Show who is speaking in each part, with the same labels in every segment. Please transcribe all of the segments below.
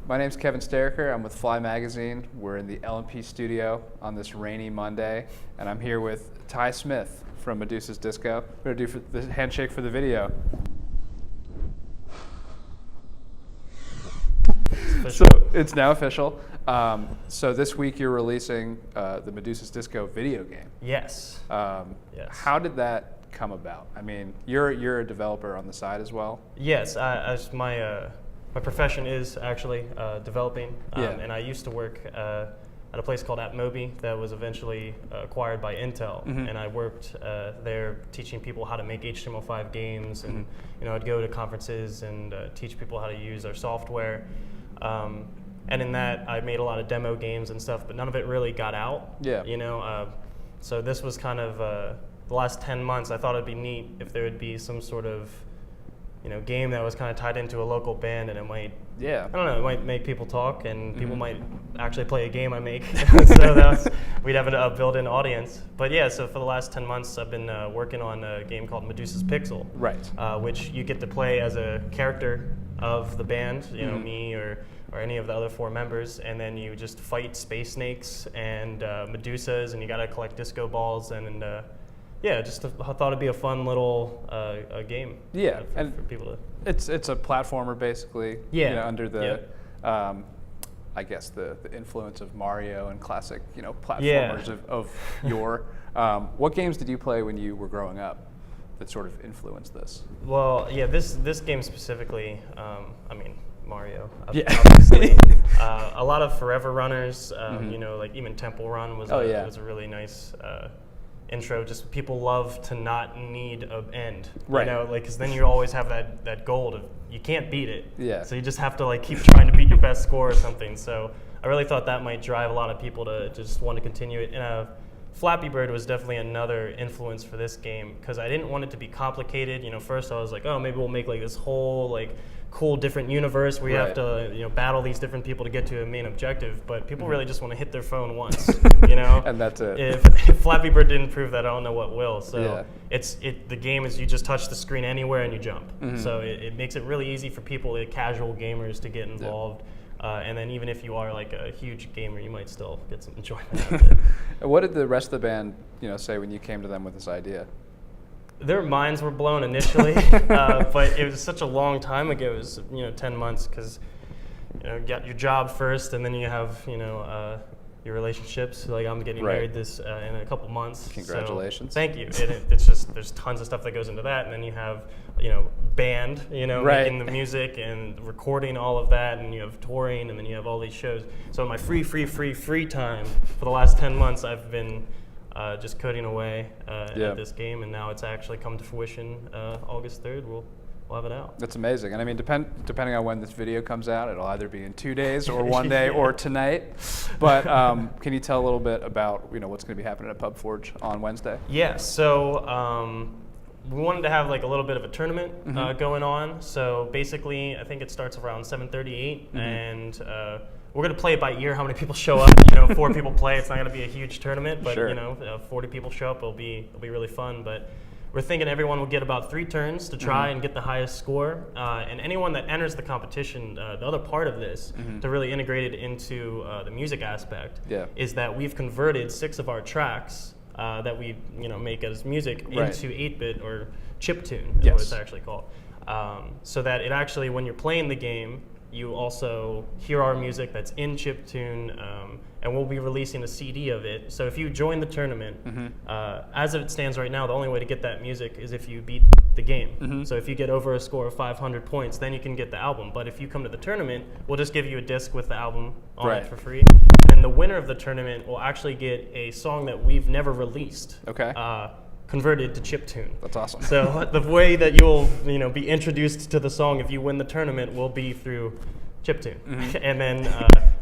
Speaker 1: My name's Kevin Steriker. I'm with Fly Magazine. We're in the L&P studio on this rainy Monday, and I'm here with Ty Smith from Medusa's Disco. We're going to do the handshake for the video. So it's now official. So this week you're releasing the Medusa's Disco video game.
Speaker 2: Yes.
Speaker 1: Yes. How did that come about? I mean, you're a developer on the side as well.
Speaker 2: Yes. As my profession is actually developing, and I used to work at a place called AppMobi that was eventually acquired by Intel, and I worked there teaching people how to make HTML5 games, and I'd go to conferences and teach people how to use our software. And in that, I made a lot of demo games and stuff, but none of it really got out.
Speaker 1: Yeah.
Speaker 2: So this was kind of the last 10 months. I thought it'd be neat if there would be some sort of, game that was kind of tied into a local band, and it might, I don't know, it might make people talk, and people might actually play a game I make. So we'd have a built-in audience. But yeah, so for the last 10 months, I've been working on a game called Medusa's Pixel, which you get to play as a character of the band, me or any of the other 4 members, and then you just fight space snakes and Medusas, and you gotta collect disco balls, and I thought it'd be a fun little game.
Speaker 1: Yeah,
Speaker 2: for people to.
Speaker 1: It's a platformer basically.
Speaker 2: Yeah.
Speaker 1: Under the, I guess the influence of Mario and classic platformers of yore. What games did you play when you were growing up that sort of influenced this?
Speaker 2: Well, yeah, this game specifically. Mario. Obviously. A lot of Forever Runners. Like even Temple Run was was a really nice. Intro. Just people love to not need an end, because then you always have that goal of you can't beat it.
Speaker 1: Yeah.
Speaker 2: So you just have to keep trying to beat your best score or something. So I really thought that might drive a lot of people to just want to continue it. And Flappy Bird was definitely another influence for this game because I didn't want it to be complicated. First I was like, oh, maybe we'll make this whole cool different universe where you have to battle these different people to get to a main objective, but people really just want to hit their phone once,
Speaker 1: and that's it.
Speaker 2: If Flappy Bird didn't prove that, I don't know what will. So the game is you just touch the screen anywhere and you jump. So it makes it really easy for people, casual gamers, to get involved. And then even if you are a huge gamer, you might still get some enjoyment out of it.
Speaker 1: What did the rest of the band say when you came to them with this idea?
Speaker 2: Their minds were blown initially, but it was such a long time ago. It was 10 months because you got your job first, and then you have your relationships. I'm getting married in a couple months.
Speaker 1: Congratulations!
Speaker 2: So, thank you. It's just there's tons of stuff that goes into that, and then you have band, making the music and recording all of that, and you have touring, and then you have all these shows. So in my free time for the last 10 months, I've been just coding away at this game, and now it's actually come to fruition. August 3rd, we'll have it out.
Speaker 1: That's amazing. And I mean, depending on when this video comes out, it'll either be in 2 days or 1 day or tonight. But can you tell a little bit about what's going to be happening at Pubforge on Wednesday?
Speaker 2: Yeah. So we wanted to have a little bit of a tournament going on. So basically, I think it starts around 7:38, and we're going to play it by ear, how many people show up. 4 people play, it's not going to be a huge tournament, but 40 people show up, it'll be really fun. But we're thinking everyone will get about 3 turns to try and get the highest score. And anyone that enters the competition, the other part of this, to really integrate it into the music aspect, is that we've converted 6 of our tracks that we make as music into 8-bit or chiptune, is what it's actually called. So that it actually, when you're playing the game, you also hear our music that's in chiptune, and we'll be releasing a CD of it. So if you join the tournament, as it stands right now, the only way to get that music is if you beat the game. So if you get over a score of 500 points, then you can get the album. But if you come to the tournament, we'll just give you a disc with the album on it for free. And the winner of the tournament will actually get a song that we've never released. Converted to chiptune.
Speaker 1: That's awesome.
Speaker 2: So the way that you'll be introduced to the song if you win the tournament will be through chiptune. And then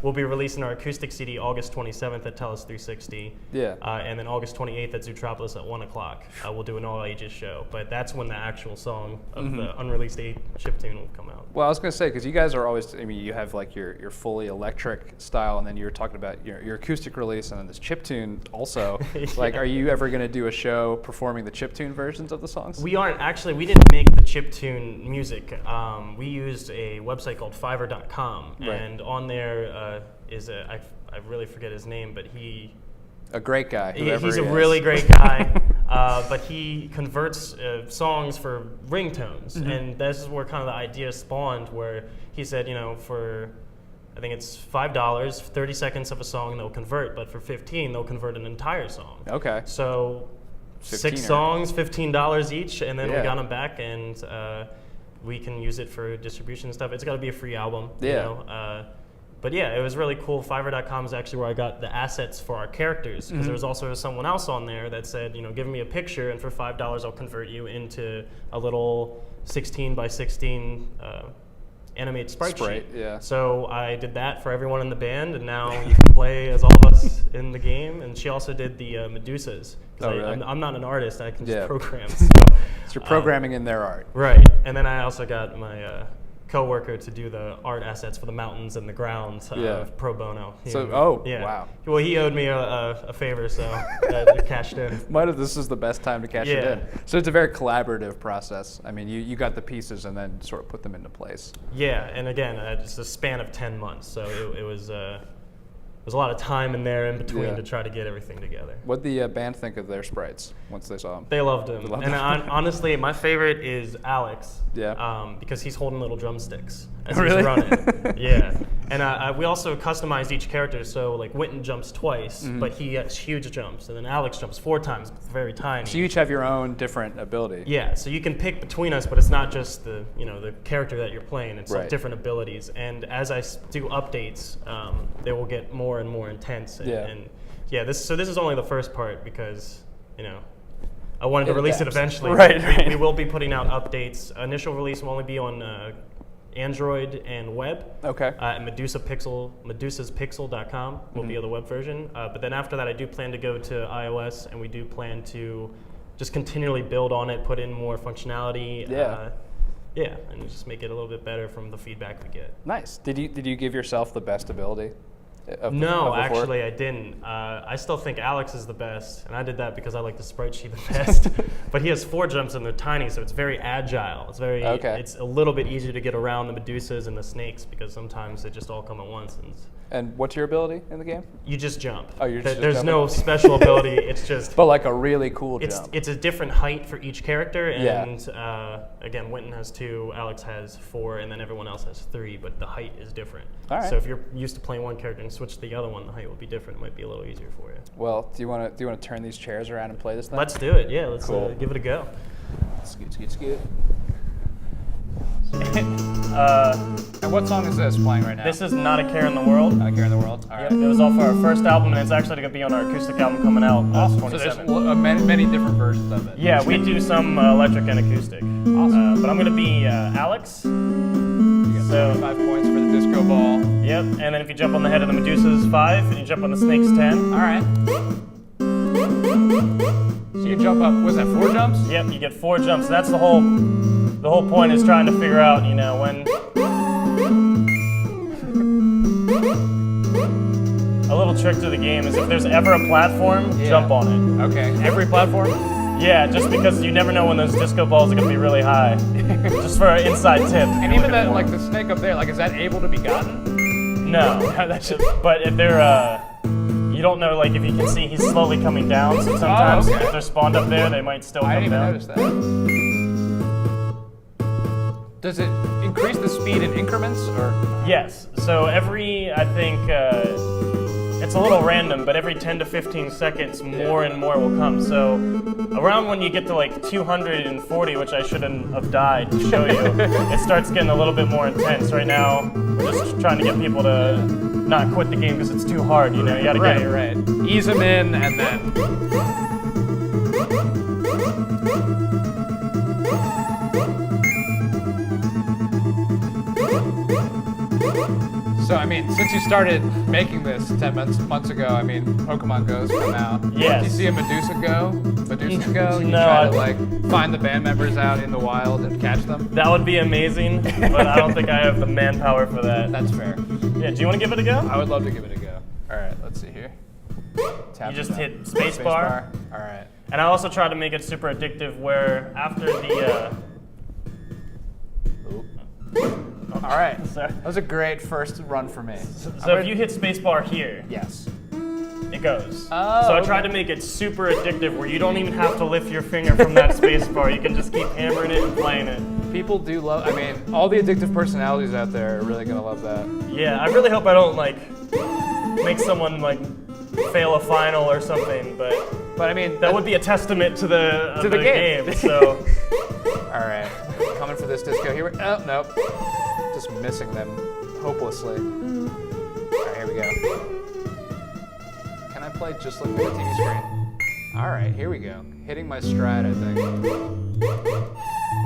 Speaker 2: we'll be releasing our acoustic CD August 27th at Tellus 360. And then August 28th at Zootropolis at 1 o'clock. We'll do an all ages show. But that's when the actual song of the unreleased chiptune will come out.
Speaker 1: Well, I was going to say, because you guys are always, you have your fully electric style, and then you were talking about your acoustic release and then this chiptune also. Are you ever going to do a show performing the chiptune versions of the songs?
Speaker 2: We aren't. Actually, we didn't make the chiptune music. We used a website called Fiverr.com 5er.com,
Speaker 1: Right.
Speaker 2: and on there is I really forget his name, but
Speaker 1: A great guy. Whoever
Speaker 2: he's
Speaker 1: he
Speaker 2: a
Speaker 1: is.
Speaker 2: really great guy, but he converts songs for ringtones, and this is where kind of the idea spawned, where he said, for I think it's $5, 30 seconds of a song they'll convert, but for 15 they'll convert an entire song.
Speaker 1: Okay.
Speaker 2: So 6
Speaker 1: 15er.
Speaker 2: songs, $15 each, and then we
Speaker 1: Yeah.
Speaker 2: got them back, and we can use it for distribution and stuff. It's got to be a free album.
Speaker 1: Yeah.
Speaker 2: But yeah, it was really cool. Fiverr.com is actually where I got the assets for our characters, because there was also someone else on there that said, give me a picture, and for $5 I'll convert you into a little 16 by 16 animated sprite sheet.
Speaker 1: Yeah.
Speaker 2: So I did that for everyone in the band, and now you can play as all of us in the game. And she also did the Medusas.
Speaker 1: Really?
Speaker 2: I'm not an artist, I can just
Speaker 1: Yeah.
Speaker 2: program.
Speaker 1: So you're programming in their art.
Speaker 2: Right, and then I also got my co-worker to do the art assets for the mountains and the grounds pro bono.
Speaker 1: Wow.
Speaker 2: Well, he owed me a favor, so I cashed in.
Speaker 1: This is the best time to cash it in. So it's a very collaborative process. I mean, you got the pieces and then sort of put them into place.
Speaker 2: Yeah, and again, it's a span of 10 months, so it was there's a lot of time in there in between to try to get everything together.
Speaker 1: What'd the band think of their sprites once they saw them?
Speaker 2: They loved him. Honestly, my favorite is Alex.
Speaker 1: Yeah.
Speaker 2: Because he's holding little drumsticks as
Speaker 1: Really?
Speaker 2: he's running. Yeah. And we also customized each character. So like Witten jumps twice, but he has huge jumps. And then Alex jumps 4 times, but very tiny.
Speaker 1: So you each have your own different ability.
Speaker 2: Yeah, so you can pick between us, but it's not just the the character that you're playing. It's like different abilities. And as I do updates, they will get more and more intense. This is only the first part, because I wanted to release it eventually.
Speaker 1: Right.
Speaker 2: We will be putting out updates. Initial release will only be on Android and web.
Speaker 1: Okay.
Speaker 2: Medusaspixel.com will be the web version. But then after that, I do plan to go to iOS, and we do plan to just continually build on it, put in more functionality. And just make it a little bit better from the feedback we get.
Speaker 1: Nice. Did you give yourself the best ability?
Speaker 2: No, actually, I didn't. I still think Alex is the best, and I did that because I like the sprite sheet the best. But he has 4 jumps, and they're tiny, so it's very agile. It's it's a little bit easier to get around the Medusas and the snakes, because sometimes they just all come at once.
Speaker 1: And what's your ability in the game?
Speaker 2: You just jump.
Speaker 1: Oh, you're just
Speaker 2: There's
Speaker 1: jumping?
Speaker 2: no special ability. It's just.
Speaker 1: But like a really cool jump.
Speaker 2: It's a different height for each character, and again, Witten has 2, Alex has 4, and then everyone else has 3. But the height is different.
Speaker 1: All right.
Speaker 2: So if you're used to playing one character and switch to the other one, the height will be different. It might be a little easier for you.
Speaker 1: Well, do you want to turn these chairs around and play this thing?
Speaker 2: Let's do it. Yeah, let's
Speaker 1: Cool.
Speaker 2: give it a go.
Speaker 1: Scoot. And what song is this playing right now?
Speaker 2: This is Not a Care in the World.
Speaker 1: Not a Care in the World. All right.
Speaker 2: Yep, it was off our first album, and it's actually going to be on our acoustic album coming out.
Speaker 1: Awesome. So there's
Speaker 2: 27.
Speaker 1: many different versions of it.
Speaker 2: Yeah, we do some electric and acoustic.
Speaker 1: Awesome.
Speaker 2: But I'm going to be Alex.
Speaker 1: You got 5 points for the disco ball.
Speaker 2: Yep, and then if you jump on the head of the Medusas, 5, and you jump on the snakes, 10.
Speaker 1: All right. So you jump up. Was that 4 jumps?
Speaker 2: Yep, you get 4 jumps. That's the whole point is trying to figure out, when. A little trick to the game is if there's ever a platform, jump on it.
Speaker 1: Okay. Every platform?
Speaker 2: Yeah, just because you never know when those disco balls are going to be really high. Just for an inside tip.
Speaker 1: And even that, like the snake up there, like is that able to be gotten?
Speaker 2: No. But if they're, you don't know, like if you can see he's slowly coming down, so sometimes if they're spawned up there, they might still come down.
Speaker 1: I didn't even notice that. Does it increase the speed in increments, or?
Speaker 2: Yes. So every, I think, it's a little random, but every 10 to 15 seconds, more and more will come. So around when you get to like 240, which I shouldn't have died to show you, it starts getting a little bit more intense. Right now, we're just trying to get people to not quit the game because it's too hard. You gotta get it.
Speaker 1: Right. Ease them in, and then. So, I mean, since you started making this 10 months ago, I mean, Pokemon Go's come out.
Speaker 2: Yes.
Speaker 1: Do you see a Medusa Go? You
Speaker 2: No,
Speaker 1: try to, like, find the band members out in the wild and catch them?
Speaker 2: That would be amazing, but I don't think I have the manpower for that.
Speaker 1: That's fair.
Speaker 2: Yeah, do you want to give it a go?
Speaker 1: I would love to give it a go. All right, let's see here.
Speaker 2: You just hit spacebar.
Speaker 1: All right.
Speaker 2: And I also try to make it super addictive where after the...
Speaker 1: All right.
Speaker 2: So,
Speaker 1: That was a great first run for me.
Speaker 2: so if you hit spacebar here,
Speaker 1: Yes.
Speaker 2: it goes.
Speaker 1: Oh,
Speaker 2: So I
Speaker 1: okay.
Speaker 2: tried to make it super addictive where you don't even have to lift your finger from that spacebar. You can just keep hammering it and playing it.
Speaker 1: People do love. I mean, all the addictive personalities out there are really gonna love that.
Speaker 2: Yeah, I really hope I don't like make someone like fail a final or something, but
Speaker 1: But I mean,
Speaker 2: that would be a testament to the
Speaker 1: game.
Speaker 2: So
Speaker 1: All right, coming for this disco. Here we. Oh nope, just missing them hopelessly. All right, here we go. Can I play just looking at the TV screen? All right, here we go. Hitting my stride, I think.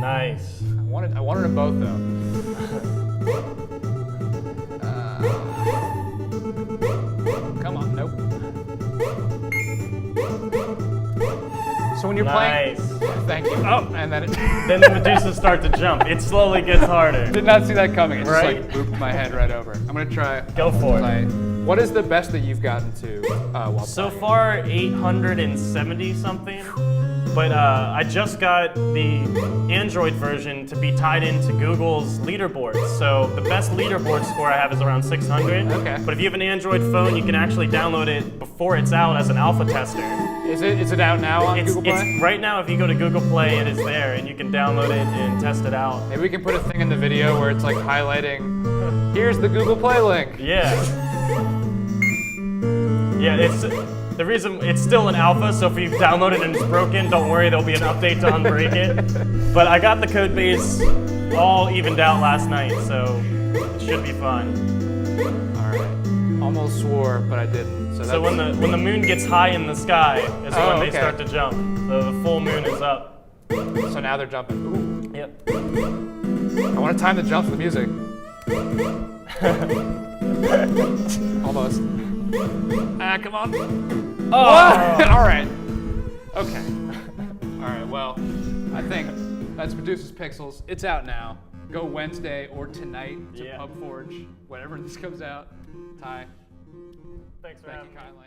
Speaker 2: nice.
Speaker 1: I wanted them both though. Come on, nope. So when you're playing,
Speaker 2: Nice.
Speaker 1: thank you. Oh, and then it
Speaker 2: Then the Medusas start to jump. It slowly gets harder.
Speaker 1: did not see that coming. It just
Speaker 2: Right?
Speaker 1: like booped my head right over. I'm gonna try.
Speaker 2: Go for it.
Speaker 1: tonight. What is the best that you've gotten to while
Speaker 2: So
Speaker 1: playing?
Speaker 2: far, 870 something. But I just got the Android version to be tied into Google's leaderboards. So the best leaderboard score I have is around 600.
Speaker 1: Okay.
Speaker 2: But if you have an Android phone, you can actually download it before it's out as an alpha tester.
Speaker 1: Is it out now on Google Play?
Speaker 2: It's right now. If you go to Google Play, it is there, and you can download it and test it out.
Speaker 1: Maybe we can put a thing in the video where it's like highlighting. Here's the Google Play link.
Speaker 2: Yeah. Yeah, it's the reason it's still an alpha, so if you've downloaded and it's broken, don't worry, there'll be an update to unbreak it. But I got the code base all evened out last night, so it should be fun.
Speaker 1: All right. Almost swore, but I didn't. So,
Speaker 2: So
Speaker 1: that's,
Speaker 2: when the moon gets high in the sky is
Speaker 1: Oh,
Speaker 2: when they
Speaker 1: okay.
Speaker 2: start to jump. So the full moon is up.
Speaker 1: so now they're jumping. Ooh.
Speaker 2: Yep.
Speaker 1: I want to time the jumps with music. Almost. Ah, come on.
Speaker 2: Oh.
Speaker 1: All right. Okay. All right. Well, I think that's Medusa's Pixels. It's out now. Go Wednesday or tonight to
Speaker 2: Yeah.
Speaker 1: Pubforge, whenever this comes out. Ty,
Speaker 2: Thanks for
Speaker 1: thank
Speaker 2: having
Speaker 1: you
Speaker 2: me.
Speaker 1: kindly.